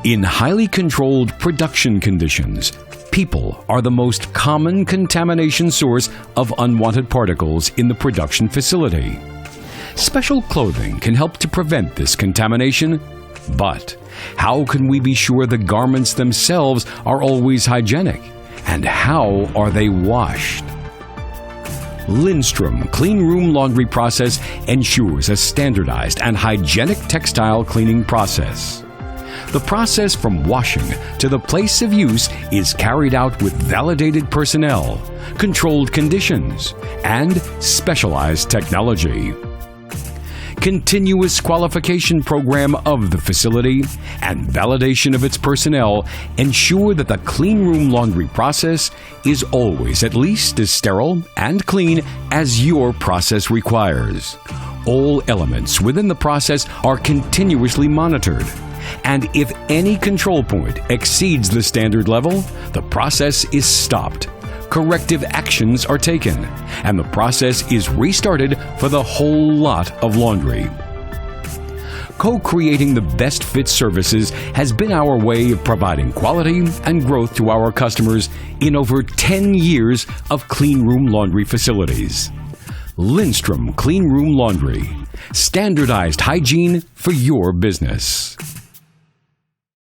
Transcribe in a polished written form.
In highly controlled production conditions, people are the most common contamination source of unwanted particles in the production facility. Special clothing can help to prevent this contamination, but how can we be sure the garments themselves are always hygienic? And how are they washed? Lindström Cleanroom Laundry process ensures a standardized and hygienic textile cleaning process. The process from washing to the place of use is carried out with validated personnel, controlled conditions, and specialized technology. Continuous qualification program of the facility and validation of its personnel ensure that the cleanroom laundry process is always at least as sterile and clean as your process requires. All elements within the process are continuously monitored, and if any control point exceeds the standard level, the process is stopped. Corrective actions are taken, and the process is restarted for the whole lot of laundry. Co-creating the best fit services has been our way of providing quality and growth to our customers in over 10 years of cleanroom laundry facilities. Lindström Cleanroom Laundry. Standardized hygiene for your business.